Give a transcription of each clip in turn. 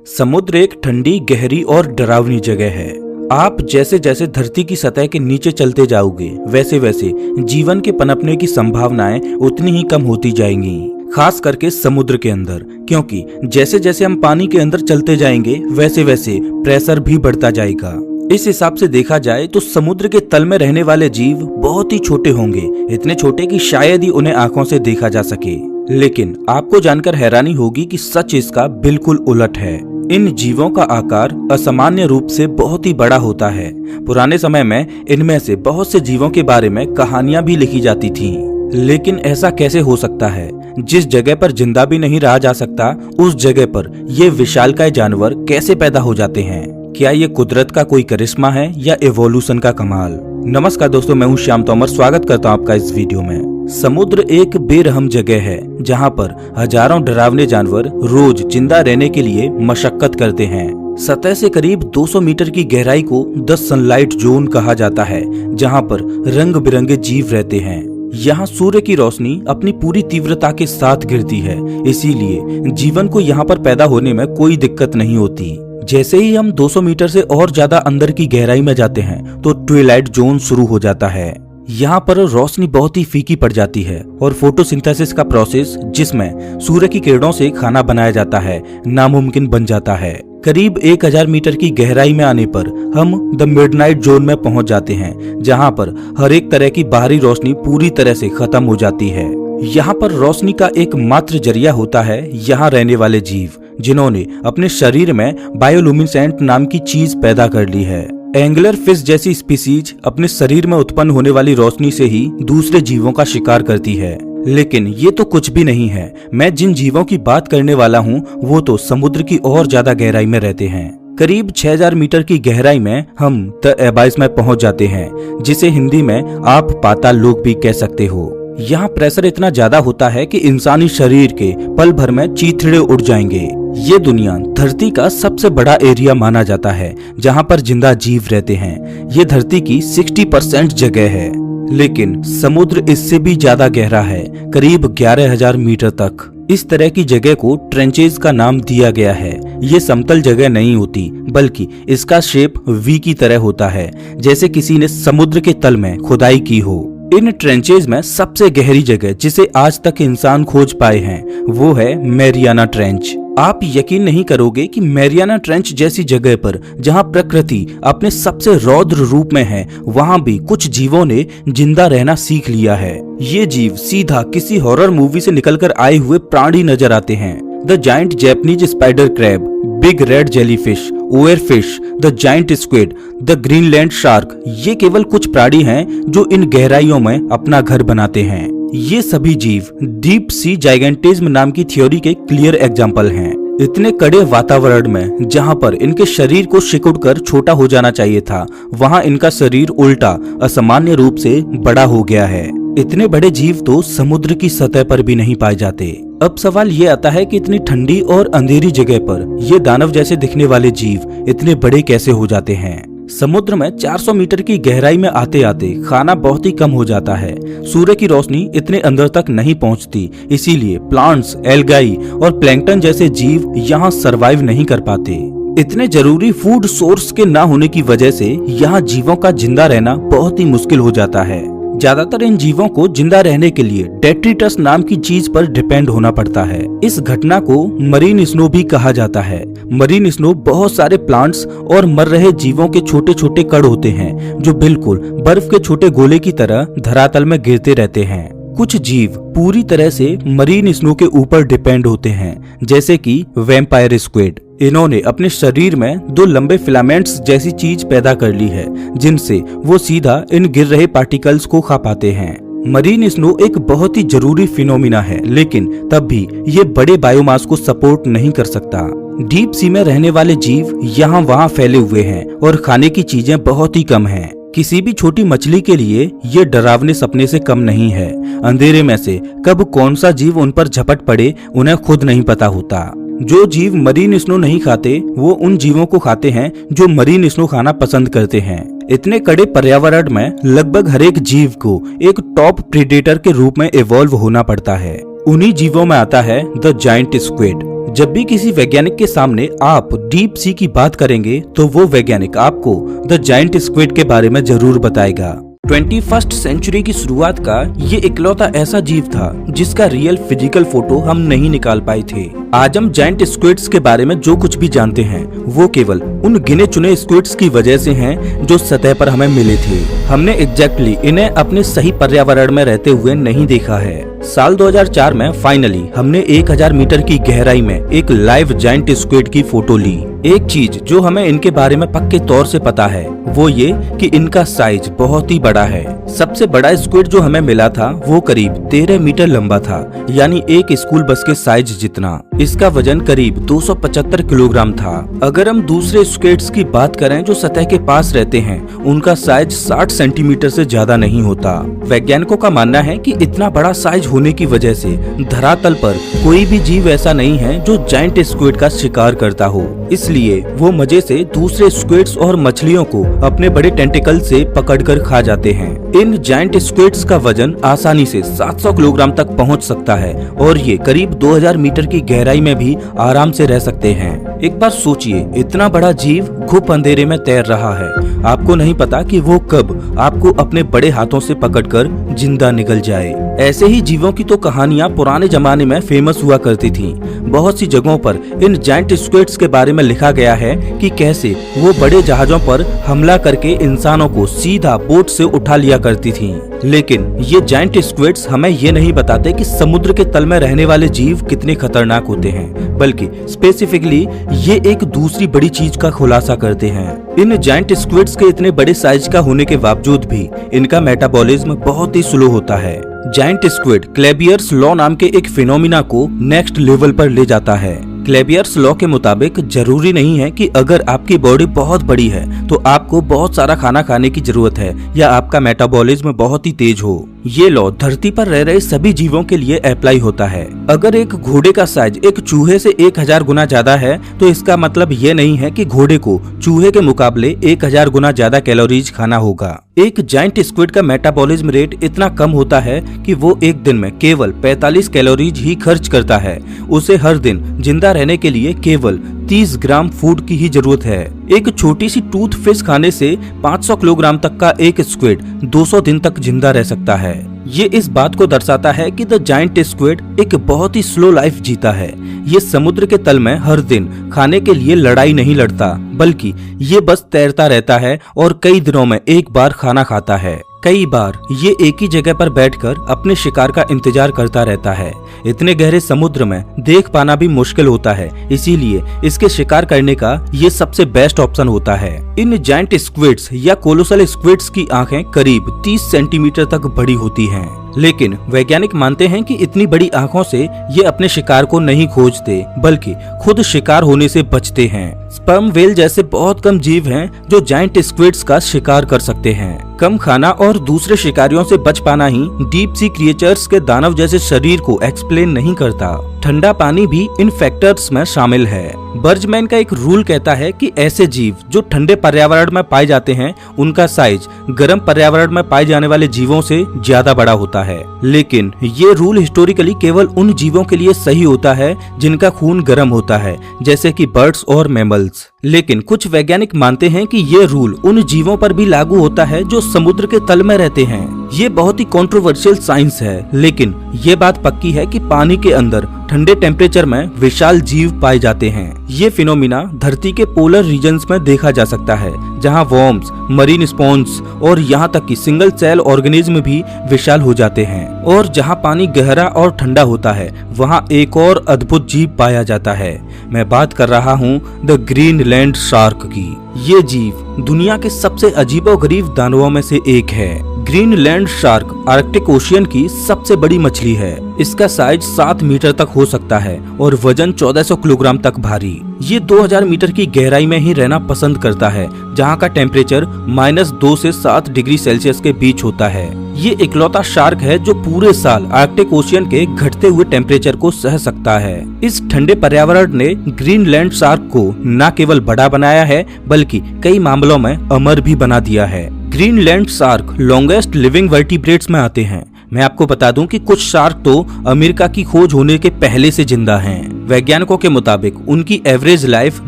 समुद्र एक ठंडी, गहरी और डरावनी जगह है। आप जैसे जैसे धरती की सतह के नीचे चलते जाओगे, वैसे वैसे जीवन के पनपने की संभावनाएं उतनी ही कम होती जाएंगी, खास करके समुद्र के अंदर, क्योंकि जैसे जैसे हम पानी के अंदर चलते जाएंगे वैसे वैसे प्रेशर भी बढ़ता जाएगा। इस हिसाब से देखा जाए तो समुद्र के तल में रहने वाले जीव बहुत ही छोटे होंगे, इतने छोटे कि शायद ही उन्हें आंखों से देखा जा सके। लेकिन आपको जानकर हैरानी होगी कि सच इसका बिल्कुल उलट है। इन जीवों का आकार असामान्य रूप से बहुत ही बड़ा होता है। पुराने समय में इनमें से बहुत से जीवों के बारे में कहानियां भी लिखी जाती थीं। लेकिन ऐसा कैसे हो सकता है? जिस जगह पर जिंदा भी नहीं रहा जा सकता, उस जगह पर ये विशालकाय जानवर कैसे पैदा हो जाते हैं? क्या ये कुदरत का कोई करिश्मा है या एवोल्यूशन का कमाल? नमस्कार दोस्तों, मैं हूं श्याम तोमर। स्वागत करता हूं आपका इस वीडियो में। समुद्र एक बेरहम जगह है जहां पर हजारों डरावने जानवर रोज जिंदा रहने के लिए मशक्कत करते हैं। सतह से करीब 200 मीटर की गहराई को द सनलाइट जोन कहा जाता है, जहां पर रंग बिरंगे जीव रहते हैं। यहाँ सूर्य की रोशनी अपनी पूरी तीव्रता के साथ गिरती है, इसीलिए जीवन को यहाँ पर पैदा होने में कोई दिक्कत नहीं होती। जैसे ही हम 200 मीटर से और ज्यादा अंदर की गहराई में जाते हैं तो ट्विलाइट जोन शुरू हो जाता है। यहाँ पर रोशनी बहुत ही फीकी पड़ जाती है और फोटोसिंथेसिस का प्रोसेस, जिसमें सूर्य की किरणों से खाना बनाया जाता है, नामुमकिन बन जाता है। करीब 1000 मीटर की गहराई में आने पर हम द मिडनाइट जोन में पहुंच जाते हैं, जहां पर हर एक तरह की बाहरी रोशनी पूरी तरह से खत्म हो जाती है। यहाँ पर रोशनी का एकमात्र जरिया होता है यहाँ रहने वाले जीव, जिन्होंने अपने शरीर में बायोलुमिनेसेंट नाम की चीज पैदा कर ली है। एंगलर फिश जैसी स्पीसीज अपने शरीर में उत्पन्न होने वाली रोशनी से ही दूसरे जीवों का शिकार करती है। लेकिन ये तो कुछ भी नहीं है। मैं जिन जीवों की बात करने वाला हूँ वो तो समुद्र की और ज्यादा गहराई में रहते हैं। करीब 6000 मीटर की गहराई में हम द एबाइस में पहुंच जाते हैं, जिसे हिंदी में आप पाताल लोक भी कह सकते हो। यहाँ प्रेशर इतना ज्यादा होता है कि इंसानी शरीर के पल भर में चीथड़े उड़ जाएंगे। ये दुनिया धरती का सबसे बड़ा एरिया माना जाता है जहाँ पर जिंदा जीव रहते हैं। ये धरती की 60% जगह है, लेकिन समुद्र इससे भी ज्यादा गहरा है, करीब 11000 मीटर तक। इस तरह की जगह को ट्रेंचेज का नाम दिया गया है। ये समतल जगह नहीं होती, बल्कि इसका शेप वी की तरह होता है, जैसे किसी ने समुद्र के तल में खुदाई की हो। इन ट्रेंचेज में सबसे गहरी जगह जिसे आज तक इंसान खोज पाए हैं वो है मैरियाना ट्रेंच। आप यकीन नहीं करोगे कि मैरियाना ट्रेंच जैसी जगह पर, जहां प्रकृति अपने सबसे रौद्र रूप में है, वहां भी कुछ जीवों ने जिंदा रहना सीख लिया है। ये जीव सीधा किसी हॉरर मूवी से निकलकर आए हुए प्राणी नजर आते हैं। The giant Japanese spider crab, big red jellyfish, oarfish, the giant squid, the Greenland shark, ये केवल कुछ प्राणी हैं जो इन गहराइयों में अपना घर बनाते हैं। ये सभी जीव डीप सी जाइगेंटिज्म नाम की थ्योरी के क्लियर एग्जाम्पल हैं। इतने कड़े वातावरण में जहां पर इनके शरीर को सिकुड़कर छोटा हो जाना चाहिए था, वहां इनका शरीर उल्टा असामान्य रूप से बड़ा हो गया है। इतने बड़े जीव तो समुद्र की सतह पर भी नहीं पाए जाते। अब सवाल ये आता है कि इतनी ठंडी और अंधेरी जगह पर ये दानव जैसे दिखने वाले जीव इतने बड़े कैसे हो जाते हैं? समुद्र में 400 मीटर की गहराई में आते आते खाना बहुत ही कम हो जाता है। सूर्य की रोशनी इतने अंदर तक नहीं पहुंचती, इसीलिए प्लांट्स, एल्गाई और प्लैंकटन जैसे जीव यहाँ सरवाइव नहीं कर पाते। इतने जरूरी फूड सोर्स के ना होने की वजह से यहाँ जीवों का जिंदा रहना बहुत ही मुश्किल हो जाता है। ज्यादातर इन जीवों को जिंदा रहने के लिए डेट्रिटस नाम की चीज पर डिपेंड होना पड़ता है। इस घटना को मरीन स्नो भी कहा जाता है। मरीन स्नो बहुत सारे प्लांट्स और मर रहे जीवों के छोटे छोटे कण होते हैं, जो बिल्कुल बर्फ के छोटे गोले की तरह धरातल में गिरते रहते हैं। कुछ जीव पूरी तरह से मरीन स्नो के ऊपर डिपेंड होते हैं, जैसे कि वैम्पायर स्क्विड। इन्होंने अपने शरीर में 2 लंबे फिलामेंट्स जैसी चीज पैदा कर ली है, जिनसे वो सीधा इन गिर रहे पार्टिकल्स को खा पाते हैं। मरीन स्नो एक बहुत ही जरूरी फिनोमिना है, लेकिन तब भी ये बड़े बायोमास को सपोर्ट नहीं कर सकता। डीप सी में रहने वाले जीव यहाँ वहाँ फैले हुए हैं और खाने की चीजें बहुत ही कम हैं। किसी भी छोटी मछली के लिए ये डरावने सपने से कम नहीं है। अंधेरे में से कब कौन सा जीव उन पर झपट पड़े उन्हें खुद नहीं पता होता। जो जीव मरीन स्नो नहीं खाते वो उन जीवों को खाते हैं जो मरीन स्नो खाना पसंद करते हैं। इतने कड़े पर्यावरण में लगभग हर एक जीव को एक टॉप प्रीडेटर के रूप में इवॉल्व होना पड़ता है। उन्हीं जीवों में आता है द जायंट स्क्विड, जब भी किसी वैज्ञानिक के सामने आप डीप सी की बात करेंगे तो वो वैज्ञानिक आपको द जायंट स्क्विड के बारे में जरूर बताएगा। 21st सेंचुरी की शुरुआत का ये इकलौता ऐसा जीव था जिसका रियल फिजिकल फोटो हम नहीं निकाल पाए थे। आज हम जायंट स्क्विड्स के बारे में जो कुछ भी जानते हैं वो केवल उन गिने चुने स्क्विड्स की वजह से हैं जो सतह पर हमें मिले थे। हमने एग्जैक्टली इन्हें अपने सही पर्यावरण में रहते हुए नहीं देखा है। साल 2004 में फाइनली हमने 1000 मीटर की गहराई में एक लाइव जायंट स्क्विड की फोटो ली। एक चीज जो हमें इनके बारे में पक्के तौर से पता है वो ये कि इनका साइज बहुत ही बड़ा है। सबसे बड़ा स्क्विड जो हमें मिला था वो करीब 13 मीटर लंबा था, यानी एक स्कूल बस के साइज जितना। इसका वजन करीब 275 किलोग्राम था। अगर हम दूसरे स्क्विड्स की बात करें जो सतह के पास रहते हैं, उनका साइज 60 सेंटीमीटर से ज्यादा नहीं होता। वैज्ञानिकों का मानना है कि इतना बड़ा साइज होने की वजह से धरातल पर कोई भी जीव ऐसा नहीं है जो जायंट स्क्विड का शिकार करता हो, इसलिए वो मजे से दूसरे स्क्विड्स और मछलियों को अपने बड़े टेंटिकल से पकड़कर खा जाते हैं। इन जायंट स्क्विड्स का वजन आसानी से 700 किलोग्राम तक पहुंच सकता है और ये करीब 2000 मीटर की गहराई में भी आराम से रह सकते हैं। एक बार सोचिए, इतना बड़ा जीव घुप अंधेरे में तैर रहा है। आपको नहीं पता कि वो कब आपको अपने बड़े हाथों से पकड़कर जिंदा निगल जाए। ऐसे ही जीवों की तो कहानियां पुराने जमाने में फेमस हुआ करती थीं। बहुत सी जगहों पर इन जायंट स्क्विड्स के बारे में लिखा गया है कि कैसे वो बड़े जहाजों पर हमला करके इंसानों को सीधा बोट से उठा लिया करती थीं। लेकिन ये जायंट स्क्विड्स हमें ये नहीं बताते कि समुद्र के तल में रहने वाले जीव कितने खतरनाक होते हैं, बल्कि स्पेसिफिकली ये एक दूसरी बड़ी चीज का खुलासा करते हैं। इन जायंट स्क्विड्स के इतने बड़े साइज का होने के बावजूद भी इनका मेटाबॉलिज्म बहुत ही स्लो होता है। जायंट स्क्विड क्लेबियर्स लॉ नाम के एक फिनोमिना को नेक्स्ट लेवल पर ले जाता है। क्लेबियर्स लॉ के मुताबिक जरूरी नहीं है कि अगर आपकी बॉडी बहुत बड़ी है तो आपको बहुत सारा खाना खाने की जरूरत है या आपका मेटाबॉलिज्म बहुत ही तेज हो। ये लॉ धरती पर रह रहे सभी जीवों के लिए अप्लाई होता है। अगर एक घोड़े का साइज एक चूहे से 1000 गुना ज्यादा है तो इसका मतलब ये नहीं है कि घोड़े को चूहे के मुकाबले 1000 गुना ज्यादा कैलोरीज खाना होगा। एक जायंट स्क्विड का मेटाबॉलिज्म रेट इतना कम होता है कि वो एक दिन में केवल 45 कैलोरीज ही खर्च करता है। उसे हर दिन जिंदा रहने के लिए केवल 30 ग्राम फूड की ही जरूरत है। एक छोटी सी टूथ फिश खाने से 500 किलोग्राम तक का एक स्क्विड 200 दिन तक जिंदा रह सकता है। ये इस बात को दर्शाता है कि द जायंट स्क्विड एक बहुत ही स्लो लाइफ जीता है। ये समुद्र के तल में हर दिन खाने के लिए लड़ाई नहीं लड़ता, बल्कि ये बस तैरता रहता है और कई दिनों में एक बार खाना खाता है। कई बार ये एक ही जगह पर बैठकर अपने शिकार का इंतजार करता रहता है। इतने गहरे समुद्र में देख पाना भी मुश्किल होता है, इसीलिए इसके शिकार करने का ये सबसे बेस्ट ऑप्शन होता है। इन जायंट स्क्विड्स या कोलोसल स्क्विड्स की आंखें करीब 30 सेंटीमीटर तक बड़ी होती हैं। लेकिन वैज्ञानिक मानते हैं कि इतनी बड़ी आंखों से ये अपने शिकार को नहीं खोजते, बल्कि खुद शिकार होने से बचते हैं। स्पर्म व्हेल जैसे बहुत कम जीव हैं जो जायंट स्क्विड्स का शिकार कर सकते हैं। कम खाना और दूसरे शिकारियों से बच पाना ही डीप सी क्रिएचर्स के दानव जैसे शरीर को एक्सप्लेन नहीं करता। ठंडा पानी भी इन फैक्टर्स में शामिल है। बर्जमैन का एक रूल कहता है कि ऐसे जीव जो ठंडे पर्यावरण में पाए जाते हैं उनका साइज गर्म पर्यावरण में पाए जाने वाले जीवों से ज्यादा बड़ा होता है। लेकिन ये रूल हिस्टोरिकली केवल उन जीवों के लिए सही होता है जिनका खून गर्म होता है, जैसे कि बर्ड्स और मैमल्स। लेकिन कुछ वैज्ञानिक मानते हैं कि ये रूल उन जीवों पर भी लागू होता है जो समुद्र के तल में रहते हैं। ये बहुत ही कंट्रोवर्शियल साइंस है, लेकिन ये बात पक्की है कि पानी के अंदर ठंडे टेम्परेचर में विशाल जीव पाए जाते हैं। ये फिनोमिना धरती के पोलर रीजन्स में देखा जा सकता है, जहां वॉर्म्स, मरीन स्पॉन्ज और यहाँ तक कि सिंगल सेल ऑर्गेनिज्म भी विशाल हो जाते हैं। और जहाँ पानी गहरा और ठंडा होता है वहाँ एक और अद्भुत जीव पाया जाता है। मैं बात कर रहा हूँ द ग्रीनलैंड शार्क की। ये जीव दुनिया के सबसे अजीबोगरीब दानवों में से एक है। ग्रीनलैंड शार्क आर्कटिक ओशियन की सबसे बड़ी मछली है। इसका साइज 7 मीटर तक हो सकता है और वजन 1400 किलोग्राम तक भारी। ये 2000 मीटर की गहराई में ही रहना पसंद करता है, जहाँ का टेम्परेचर -2 से 7 डिग्री सेल्सियस के बीच होता है। ये इकलौता शार्क है जो पूरे साल आर्कटिक ओशियन के घटते हुए टेम्परेचर को सह सकता है। इस ठंडे पर्यावरण ने ग्रीनलैंड शार्क को न केवल बड़ा बनाया है, बल्कि कई मामलों में अमर भी बना दिया है। Greenland shark longest living vertebrates में आते हैं। मैं आपको बता दूं कि कुछ शार्क तो अमेरिका की खोज होने के पहले से जिंदा हैं। वैज्ञानिकों के मुताबिक उनकी एवरेज लाइफ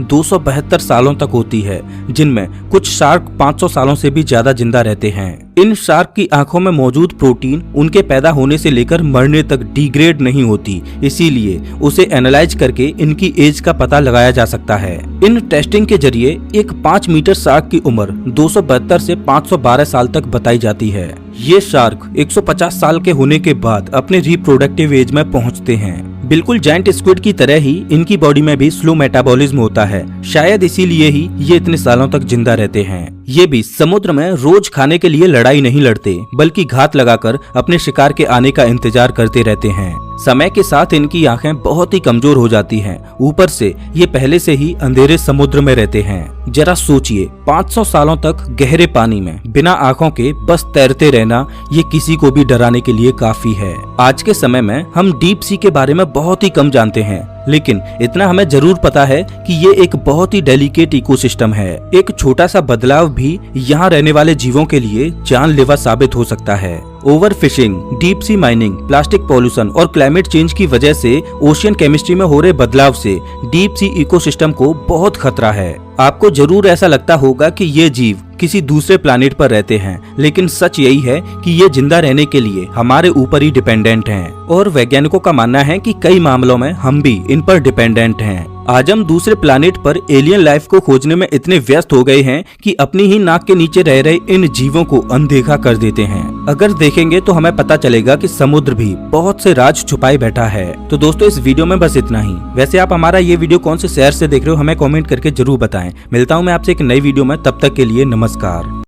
272 सालों तक होती है, जिनमें कुछ शार्क 500 सालों से भी ज्यादा जिंदा रहते हैं। इन शार्क की आंखों में मौजूद प्रोटीन उनके पैदा होने से लेकर मरने तक डिग्रेड नहीं होती, इसीलिए उसे एनालाइज करके इनकी एज का पता लगाया जा सकता है। इन टेस्टिंग के जरिए एक 5 मीटर शार्क की उम्र 272 से 512 साल तक बताई जाती है। ये शार्क 150 साल के होने के बाद अपने रिप्रोडक्टिव एज में पहुंचते हैं। बिल्कुल जायंट स्क्विड की तरह ही इनकी बॉडी में भी स्लो मेटाबॉलिज्म होता है, शायद इसीलिए ही ये इतने सालों तक जिंदा रहते हैं। ये भी समुद्र में रोज खाने के लिए लड़ाई नहीं लड़ते, बल्कि घात लगाकर अपने शिकार के आने का इंतजार करते रहते हैं। समय के साथ इनकी आंखें बहुत ही कमजोर हो जाती हैं। ऊपर से ये पहले से ही अंधेरे समुद्र में रहते हैं। जरा सोचिए, 500 सालों तक गहरे पानी में बिना आंखों के बस तैरते रहना, ये किसी को भी डराने के लिए काफी है। आज के समय में हम डीप सी के बारे में बहुत ही कम जानते हैं, लेकिन इतना हमें जरूर पता है कि ये एक बहुत ही डेलिकेट इकोसिस्टम है। एक छोटा सा बदलाव भी यहाँ रहने वाले जीवों के लिए जानलेवा साबित हो सकता है। Over fishing, deep sea mining, plastic pollution और क्लाइमेट चेंज की वजह से ओशियन केमिस्ट्री में हो रहे बदलाव से डीप सी इकोसिस्टम को बहुत खतरा है। आपको जरूर ऐसा लगता होगा कि ये जीव किसी दूसरे प्लैनेट पर रहते हैं, लेकिन सच यही है कि ये जिंदा रहने के लिए हमारे ऊपर ही डिपेंडेंट हैं। और वैज्ञानिकों का मानना है कि कई मामलों में हम भी इन पर डिपेंडेंट हैं। आज हम दूसरे प्लैनेट पर एलियन लाइफ को खोजने में इतने व्यस्त हो गए हैं कि अपनी ही नाक के नीचे रह रहे इन जीवों को अनदेखा कर देते हैं। अगर देखेंगे तो हमें पता चलेगा कि समुद्र भी बहुत से राज छुपाए बैठा है। तो दोस्तों, इस वीडियो में बस इतना ही। वैसे आप हमारा ये वीडियो कौन से शहर से देख रहे हो, हमें कमेंट करके जरूर बताएं। मिलता हूं मैं आपसे एक नई वीडियो में, तब तक के लिए नमस्कार।